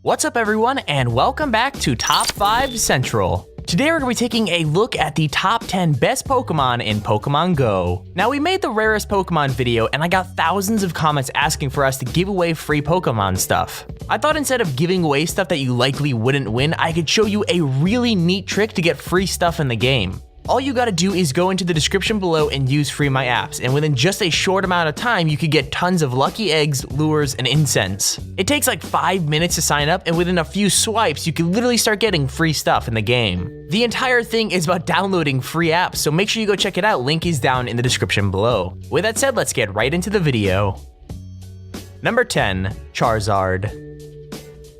What's up everyone, and welcome back to Top 5 Central. Today we're going to be taking a look at the top 10 best Pokemon in Pokemon Go. Now we made the rarest Pokemon video and I got thousands of comments asking for us to give away free Pokemon stuff. I thought instead of giving away stuff that you likely wouldn't win, I could show you a really neat trick to get free stuff in the game. All you gotta do is go into the description below and use Free My Apps, and within just a short amount of time, you could get tons of lucky eggs, lures, and incense. It takes like 5 minutes to sign up, and within a few swipes, you can literally start getting free stuff in the game. The entire thing is about downloading free apps, so make sure you go check it out, link is down in the description below. With that said, let's get right into the video. Number 10, Charizard.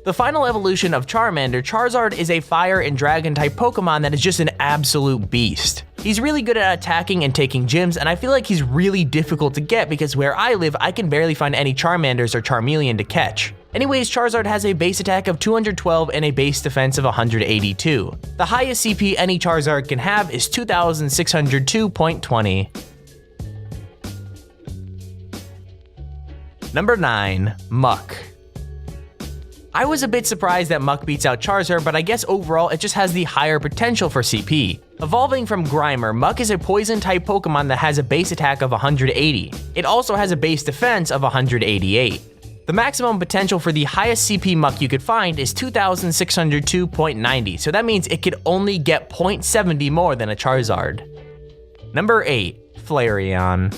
The final evolution of Charmander, Charizard is a fire and dragon type Pokemon that is just an absolute beast. He's really good at attacking and taking gyms, and I feel like he's really difficult to get because where I live, I can barely find any Charmanders or Charmeleon to catch. Anyways, Charizard has a base attack of 212 and a base defense of 182. The highest CP any Charizard can have is 2602.20. Number 9, Muk. I was a bit surprised that Muk beats out Charizard, but I guess overall it just has the higher potential for CP. Evolving from Grimer, Muk is a poison-type Pokemon that has a base attack of 180. It also has a base defense of 188. The maximum potential for the highest CP Muk you could find is 2602.90, so that means it could only get 0.70 more than a Charizard. Number 8, Flareon.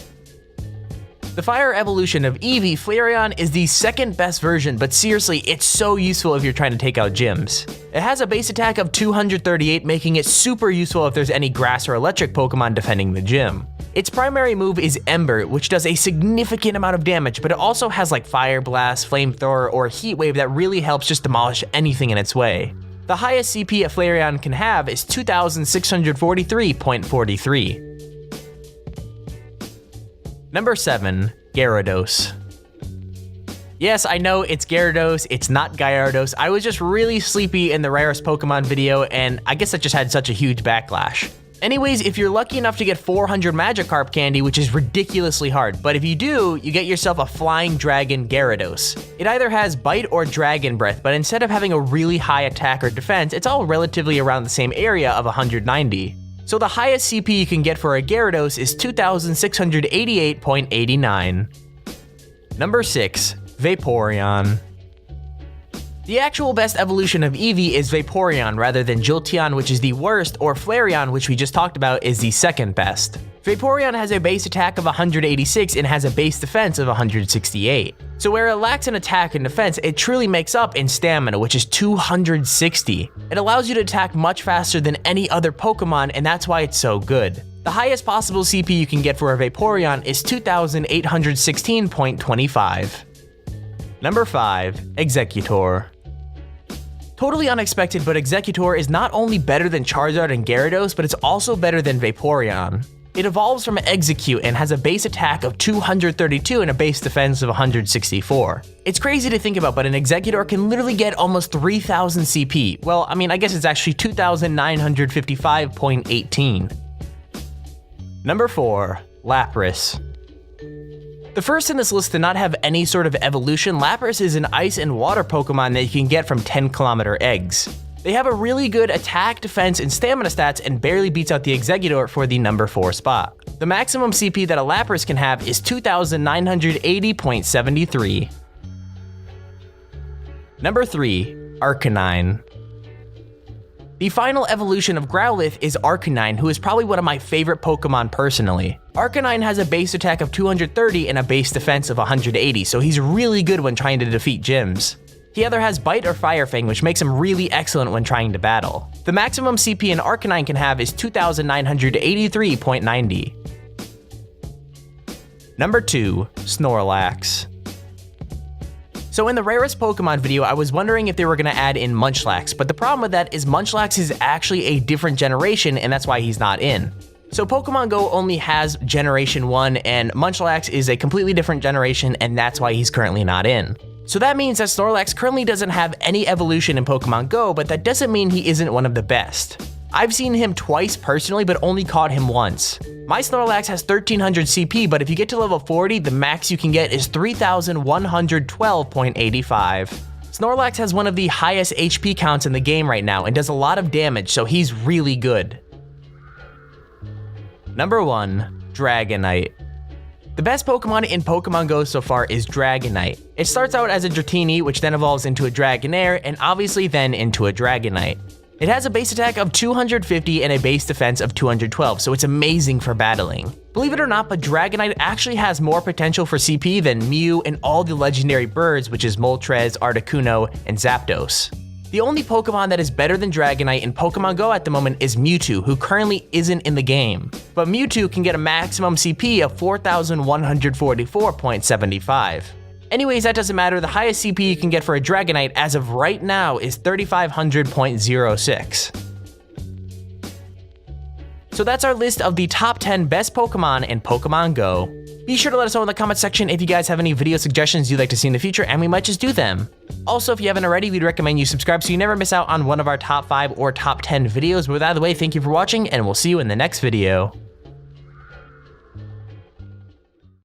The fire evolution of Eevee, Flareon is the second best version, but seriously, it's so useful if you're trying to take out gyms. It has a base attack of 238, making it super useful if there's any grass or electric Pokemon defending the gym. Its primary move is Ember, which does a significant amount of damage, but it also has like Fire Blast, Flamethrower, or Heat Wave that really helps just demolish anything in its way. The highest CP a Flareon can have is 2643.43. Number 7, Gyarados. Yes, I know it's Gyarados, it's not Gyarados. I was just really sleepy in the rarest Pokemon video, and I guess that just had such a huge backlash. Anyways, if you're lucky enough to get 400 Magikarp candy, which is ridiculously hard, but if you do, you get yourself a Flying Dragon Gyarados. It either has Bite or Dragon Breath, but instead of having a really high attack or defense, it's all relatively around the same area of 190. So the highest CP you can get for a Gyarados is 2688.89. Number 6, Vaporeon. The actual best evolution of Eevee is Vaporeon rather than Jolteon, which is the worst, or Flareon, which we just talked about, is the second best. Vaporeon has a base attack of 186 and has a base defense of 168. So where it lacks in attack and defense, it truly makes up in stamina, which is 260. It allows you to attack much faster than any other Pokemon, and that's why it's so good. The highest possible CP you can get for a Vaporeon is 2816.25. Number 5, Exeggutor. Totally unexpected, but Exeggutor is not only better than Charizard and Gyarados, but it's also better than Vaporeon. It evolves from Exeggcute and has a base attack of 232 and a base defense of 164. It's crazy to think about, but an Exeggutor can literally get almost 3000 CP. Well, I mean, I guess it's actually 2955.18. Number 4, Lapras. The first in this list to not have any sort of evolution, Lapras is an ice and water Pokemon that you can get from 10km eggs. They have a really good attack, defense, and stamina stats and barely beats out the Exeggutor for the number 4 spot. The maximum CP that a Lapras can have is 2980.73. Number 3, Arcanine. The final evolution of Growlithe is Arcanine, who is probably one of my favorite Pokemon personally. Arcanine has a base attack of 230 and a base defense of 180, so he's really good when trying to defeat gyms. He either has Bite or Fire Fang, which makes him really excellent when trying to battle. The maximum CP an Arcanine can have is 2983.90. Number 2, Snorlax. So in the rarest Pokemon video, I was wondering if they were going to add in Munchlax, but the problem with that is Munchlax is actually a different generation, and that's why he's not in. So Pokemon Go only has Generation 1, and Munchlax is a completely different generation, and that's why he's currently not in. So that means that Snorlax currently doesn't have any evolution in Pokemon Go, but that doesn't mean he isn't one of the best. I've seen him twice personally, but only caught him once. My Snorlax has 1300 CP, but if you get to level 40, the max you can get is 3112.85. Snorlax has one of the highest HP counts in the game right now and does a lot of damage, so he's really good. Number 1, Dragonite. The best Pokemon in Pokemon Go so far is Dragonite. It starts out as a Dratini, which then evolves into a Dragonair, and obviously then into a Dragonite. It has a base attack of 250 and a base defense of 212, so it's amazing for battling. Believe it or not, but Dragonite actually has more potential for CP than Mew and all the legendary birds, which is Moltres, Articuno, and Zapdos. The only Pokemon that is better than Dragonite in Pokemon Go at the moment is Mewtwo, who currently isn't in the game. But Mewtwo can get a maximum CP of 4,144.75. Anyways, that doesn't matter. The highest CP you can get for a Dragonite as of right now is 3,500.06. So that's our list of the top 10 best Pokemon in Pokemon Go. Be sure to let us know in the comment section if you guys have any video suggestions you'd like to see in the future, and we might just do them. Also, if you haven't already, we'd recommend you subscribe so you never miss out on one of our top 5 or top 10 videos. But with that out of the way, thank you for watching, and we'll see you in the next video.